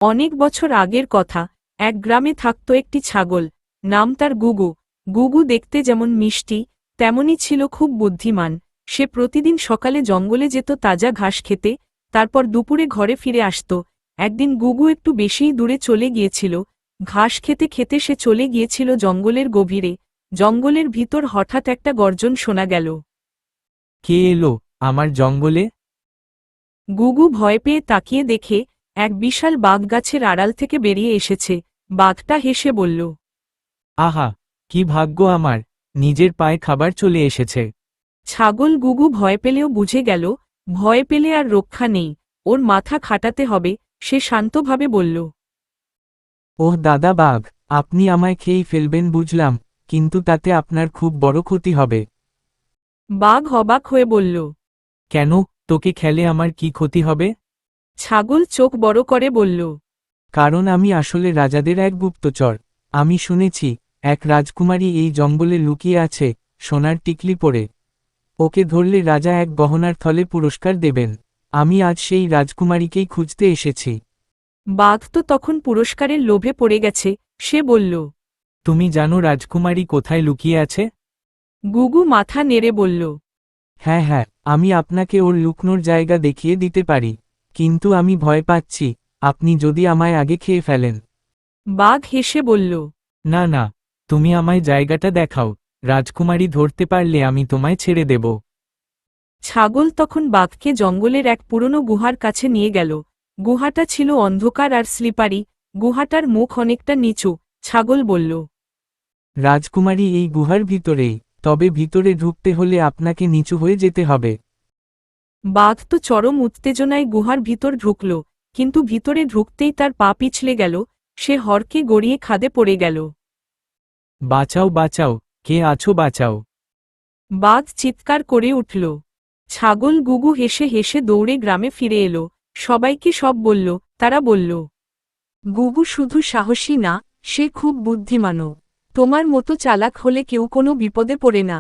অনেক বছর আগের কথা, এক গ্রামে থাকত একটি ছাগল, নাম তার গুগু। গুগু দেখতে যেমন মিষ্টি, তেমনি ছিল খুব বুদ্ধিমান। সে প্রতিদিন সকালে জঙ্গলে যেত তাজা ঘাস খেতে, তারপর দুপুরে ঘরে ফিরে আসত। একদিন গুগু একটু বেশিই দূরে চলে গিয়েছিল। ঘাস খেতে খেতে সে চলে গিয়েছিল জঙ্গলের গভীরে। জঙ্গলের ভিতর হঠাৎ একটা গর্জন শোনা গেল। কে এলো আমার জঙ্গলে? গুগু ভয় পেয়ে তাকিয়ে দেখে এক বিশাল বাঘ গাছের আড়াল থেকে বেরিয়ে এসেছে। বাঘটা হেসে বলল, আহা, কি ভাগ্য আমার, নিজের পায়ে খাবার চলে এসেছে। ছাগল গুগু ভয় পেলেও বুঝে গেল, ভয় পেলে আর রক্ষা নেই, ওর মাথা খাটাতে হবে। সে শান্তভাবে বলল, ওহ দাদা বাঘ, আপনি আমায় খেয়েই ফেলবেন বুঝলাম, কিন্তু তাতে আপনার খুব বড় ক্ষতি হবে। বাঘ অবাক হয়ে বলল, কেন, তোকে খেলে আমার কি ক্ষতি হবে? ছাগল চোখ বড় করে বলল, কারণ আমি আসলে রাজাদের এক গুপ্তচর। আমি শুনেছি এক রাজকুমারী এই জঙ্গলে লুকিয়ে আছে, সোনার টিকলি পরে। ওকে ধরলে রাজা এক গহনার থলে পুরস্কার দেবেন। আমি আজ সেই রাজকুমারীকেই খুঁজতে এসেছি। বাঘ তো তখন পুরস্কারের লোভে পড়ে গেছে। সে বলল, তুমি জানো রাজকুমারী কোথায় লুকিয়ে আছে? গুগু মাথা নেড়ে বলল, হ্যাঁ হ্যাঁ, আমি আপনাকে ওর লুকনোর জায়গা দেখিয়ে দিতে পারি, কিন্তু আমি ভয় পাচ্ছি আপনি যদি আমায় আগে খেয়ে ফেলেন। বাঘ হেসে বলল, না না, তুমি আমায় জায়গাটা দেখাও, রাজকুমারী ধরতে পারলে আমি তোমায় ছেড়ে দেব। ছাগল তখন বাঘকে জঙ্গলের এক পুরনো গুহার কাছে নিয়ে গেল। গুহাটা ছিল অন্ধকার আর স্লিপারি। গুহাটার মুখ অনেকটা নিচু। ছাগল বলল, রাজকুমারী এই গুহার ভিতরেই, তবে ভিতরে ঢুকতে হলে আপনাকে নিচু হয়ে যেতে হবে। বাঘ তো চরম উত্তেজনায় গুহার ভিতর ঢুকল, কিন্তু ভিতরে ঢুকতেই তার পা পিছলে গেল। সে হড়কে গড়িয়ে খাদে পড়ে গেল। বাঁচাও বাঁচাও, কে আছো বাঁচাও। বাঘ চিৎকার করে উঠল। ছাগল গুগু হেসে হেসে দৌড়ে গ্রামে ফিরে এলো। সবাইকে সব বলল। তারা বলল, গুগু শুধু সাহসী না, সে খুব বুদ্ধিমানও। তোমার মতো চালাক হলে কেউ কোনো বিপদে পড়ে না।